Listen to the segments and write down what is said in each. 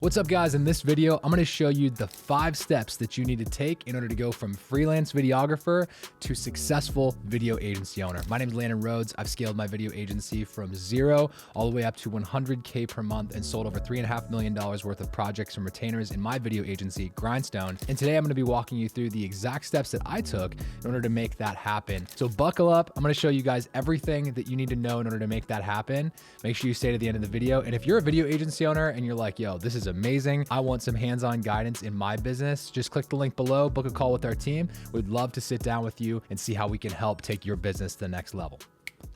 What's up guys? In this video, I'm gonna show you the 5 steps that you need to take in order to go from freelance videographer to successful video agency owner. My name is Landon Rhodes. I've scaled my video agency from 0 all the way up to 100K per month and sold over $3.5 million worth of projects and retainers in my video agency, Grindstone. And today I'm gonna be walking you through the exact steps that I took in order to make that happen. So buckle up. I'm gonna show you guys everything that you need to know in order to make that happen. Make sure you stay to the end of the video. And if you're a video agency owner and you're like, yo, this is amazing, I want some hands-on guidance in my business, just click the link below, book a call with our team. We'd love to sit down with you and see how we can help take your business to the next level.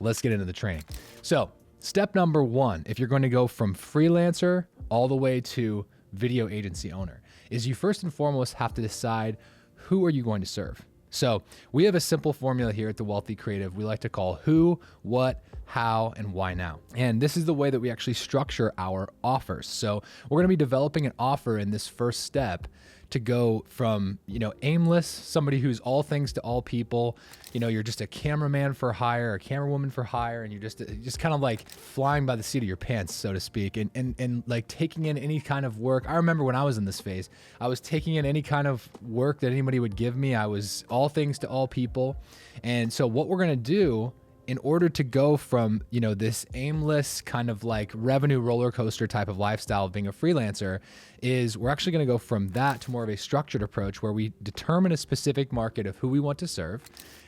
Let's get into the training. So step number 1, if you're going to go from freelancer all the way to video agency owner, is you first and foremost have to decide who are you going to serve. So we have a simple formula here at The Wealthy Creative we like to call who, what, how, and why now. And this is the way that we actually structure our offers. So we're gonna be developing an offer in this first step to go from, aimless, somebody who's all things to all people, you're just a cameraman for hire, a camerawoman for hire, and you're just kind of like flying by the seat of your pants, so to speak, and like taking in any kind of work. I remember when I was in this phase, I was taking in any kind of work that anybody would give me. I was all things to all people. And so what we're gonna do in order to go from, this aimless kind of like revenue roller coaster type of lifestyle of being a freelancer is we're actually going to go from that to more of a structured approach where we determine a specific market of who we want to serve,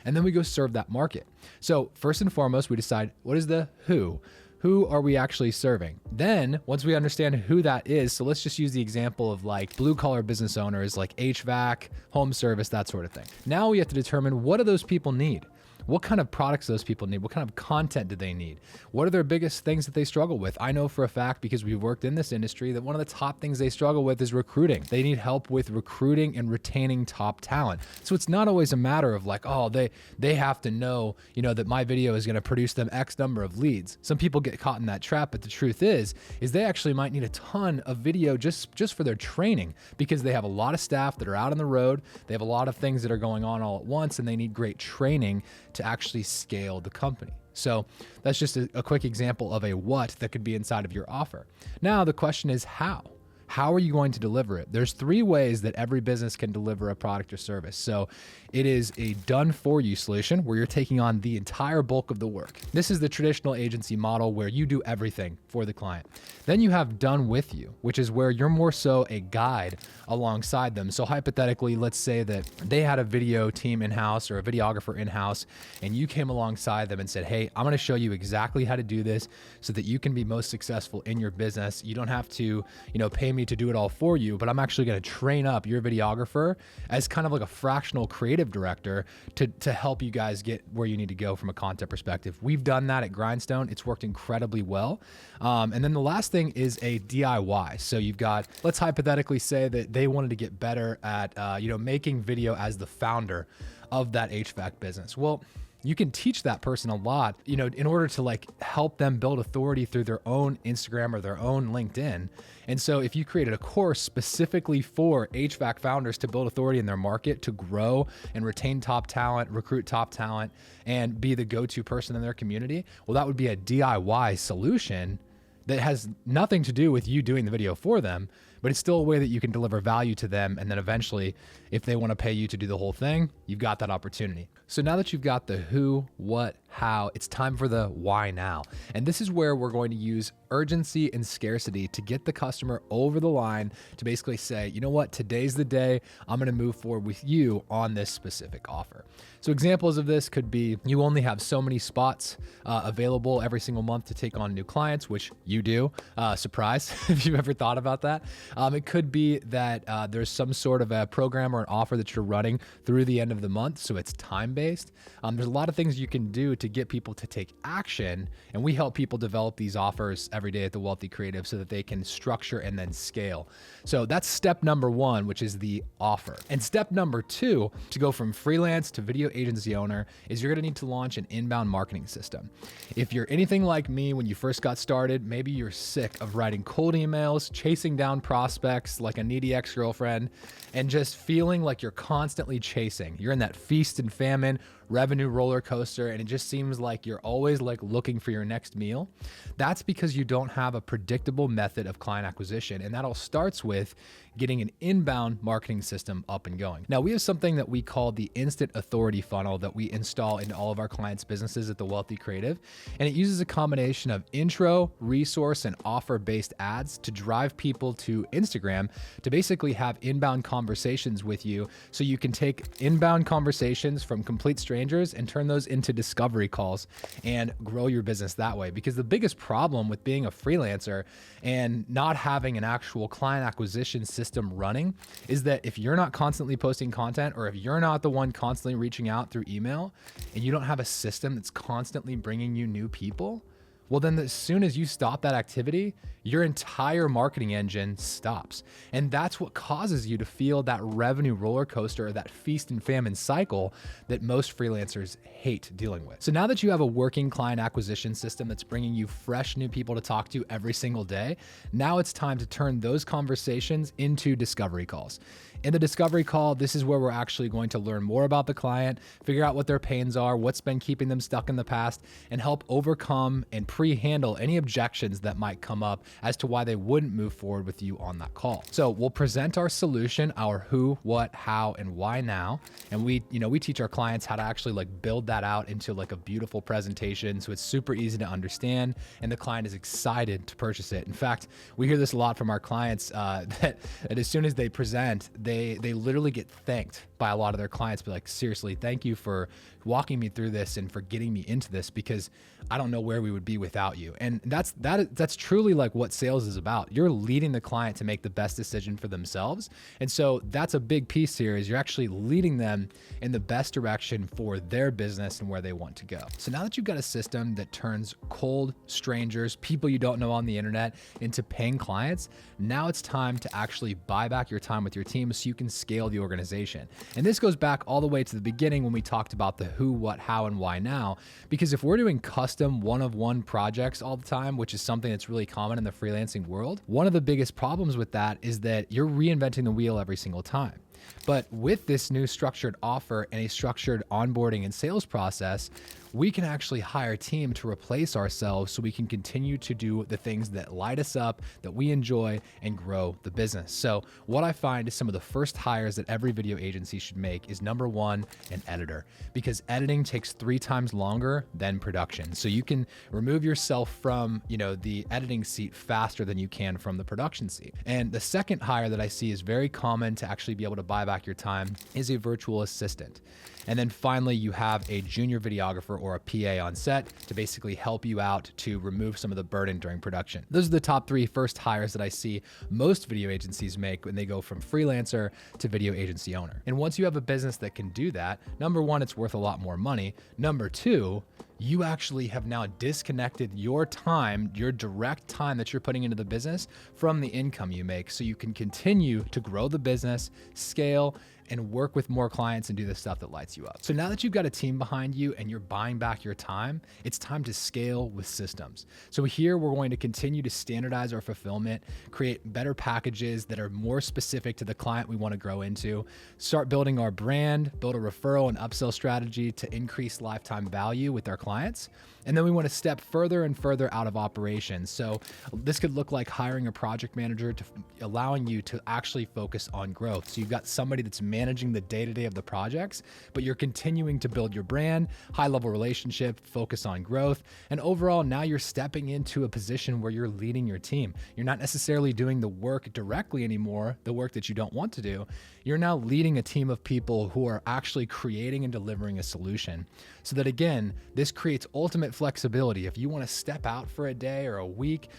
and then we go serve that market. So first and foremost, we decide what is the who. Who are we actually serving? Then once we understand who that is, so let's just use the example of like blue collar business owners, like HVAC, home service, that sort of thing. Now we have to determine what do those people need? What kind of products those people need? What kind of content do they need? What are their biggest things that they struggle with? I know for a fact, because we've worked in this industry, that one of the top things they struggle with is recruiting. They need help with recruiting and retaining top talent. So it's not always a matter of like, oh, they have to know, that my video is going to produce them X number of leads. Some people get caught in that trap, but the truth is they actually might need a ton of video just for their training, because they have a lot of staff that are out on the road. They have a lot of things that are going on all at once, and they need great training to actually scale the company. So that's just a quick example of a what that could be inside of your offer. Now the question is how. How are you going to deliver it? There's 3 ways that every business can deliver a product or service. So it is a done for you solution where you're taking on the entire bulk of the work. This is the traditional agency model where you do everything for the client. Then you have done with you, which is where you're more so a guide alongside them. So hypothetically, let's say that they had a video team in-house or a videographer in-house, and you came alongside them and said, hey, I'm gonna show you exactly how to do this so that you can be most successful in your business. You don't have to, pay me to do it all for you, but I'm actually going to train up your videographer as kind of like a fractional creative director to help you guys get where you need to go from a content perspective. We've done that at Grindstone. It's worked incredibly well. And then the last thing is a DIY. So you've got, let's hypothetically say that they wanted to get better at, making video as the founder of that HVAC business. Well, you can teach that person a lot, in order to like help them build authority through their own Instagram or their own LinkedIn. And so if you created a course specifically for HVAC founders to build authority in their market, to grow and retain top talent, recruit top talent, and be the go-to person in their community, well, that would be a DIY solution that has nothing to do with you doing the video for them, but it's still a way that you can deliver value to them. And then eventually, if they want to pay you to do the whole thing, you've got that opportunity. So now that you've got the who, what, how, it's time for the why now. And this is where we're going to use urgency and scarcity to get the customer over the line to basically say, you know what, today's the day I'm going to move forward with you on this specific offer. So examples of this could be you only have so many spots available every single month to take on new clients, which you do. Surprise, if you've ever thought about that. It could be that there's some sort of a program or an offer that you're running through the end of the month, so it's time-based. There's a lot of things you can do to get people to take action, and we help people develop these offers every day at The Wealthy Creative so that they can structure and then scale. So that's step number 1, which is the offer. And step number 2, to go from freelance to video agency owner, is you're gonna need to launch an inbound marketing system. If you're anything like me when you first got started, maybe you're sick of writing cold emails, chasing down prospects like a needy ex-girlfriend, and just feeling like you're constantly chasing. You're in that feast and famine, revenue roller coaster, and it just seems like you're always like looking for your next meal, that's because you don't have a predictable method of client acquisition. And that all starts with getting an inbound marketing system up and going. Now, we have something that we call the instant authority funnel that we install into all of our clients' businesses at The Wealthy Creative. And it uses a combination of intro, resource, and offer-based ads to drive people to Instagram to basically have inbound conversations with you, so you can take inbound conversations from complete strangers and turn those into discovery calls and grow your business that way. Because the biggest problem with being a freelancer and not having an actual client acquisition system running is that if you're not constantly posting content, or if you're not the one constantly reaching out through email, and you don't have a system that's constantly bringing you new people, well, then as soon as you stop that activity, your entire marketing engine stops. And that's what causes you to feel that revenue roller coaster, or that feast and famine cycle that most freelancers hate dealing with. So now that you have a working client acquisition system that's bringing you fresh new people to talk to every single day, now it's time to turn those conversations into discovery calls. In the discovery call, this is where we're actually going to learn more about the client, figure out what their pains are, what's been keeping them stuck in the past, and help overcome and pre-handle any objections that might come up as to why they wouldn't move forward with you on that call. So we'll present our solution, our who, what, how, and why now. And we teach our clients how to actually like build that out into like a beautiful presentation, so it's super easy to understand and the client is excited to purchase it. In fact, we hear this a lot from our clients that as soon as they present, they literally get thanked by a lot of their clients. Be like, seriously, thank you for walking me through this and for getting me into this, because I don't know where we would be without you. And that's truly like what sales is about. You're leading the client to make the best decision for themselves. And so that's a big piece here, is you're actually leading them in the best direction for their business and where they want to go. So now that you've got a system that turns cold strangers, people you don't know on the internet, into paying clients, now it's time to actually buy back your time with your team so you can scale the organization. And this goes back all the way to the beginning when we talked about the who, what, how, and why now. Because if we're doing custom one-of-one projects all the time, which is something that's really common in the freelancing world, one of the biggest problems with that is that you're reinventing the wheel every single time. But with this new structured offer and a structured onboarding and sales process, we can actually hire a team to replace ourselves so we can continue to do the things that light us up, that we enjoy, and grow the business. So what I find is some of the first hires that every video agency should make is, number one, an editor, because editing takes 3 times longer than production. So you can remove yourself from, the editing seat faster than you can from the production seat. And the second hire that I see is very common to actually be able to buy back your time is a virtual assistant. And then finally, you have a junior videographer or a PA on set to basically help you out to remove some of the burden during production. Those are the top 3 first hires that I see most video agencies make when they go from freelancer to video agency owner. And once you have a business that can do that, number one, it's worth a lot more money. Number two, you actually have now disconnected your time, your direct time that you're putting into the business, from the income you make, so you can continue to grow the business, scale, and work with more clients and do the stuff that lights you up. So now that you've got a team behind you and you're buying back your time, it's time to scale with systems. So here we're going to continue to standardize our fulfillment, create better packages that are more specific to the client we want to grow into, start building our brand, build a referral and upsell strategy to increase lifetime value with our clients. And then we want to step further and further out of operations. So this could look like hiring a project manager to allowing you to actually focus on growth. So you've got somebody that's managing the day-to-day of the projects, but you're continuing to build your brand, high-level relationship, focus on growth. And overall, now you're stepping into a position where you're leading your team. You're not necessarily doing the work directly anymore, the work that you don't want to do. You're now leading a team of people who are actually creating and delivering a solution. So that again, this creates ultimate flexibility. If you want to step out for a day or a week,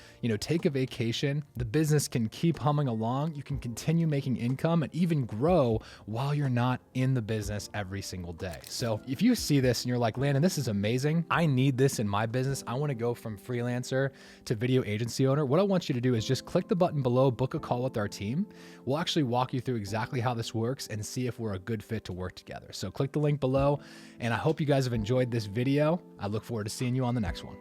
take a vacation, the business can keep humming along. You can continue making income and even grow while you're not in the business every single day. So if you see this and you're like, Landon, this is amazing. I need this in my business. I want to go from freelancer to video agency owner. What I want you to do is just click the button below, book a call with our team. We'll actually walk you through exactly how this works and see if we're a good fit to work together. So click the link below, and I hope you guys have enjoyed this video. I look forward to seeing you on the next one.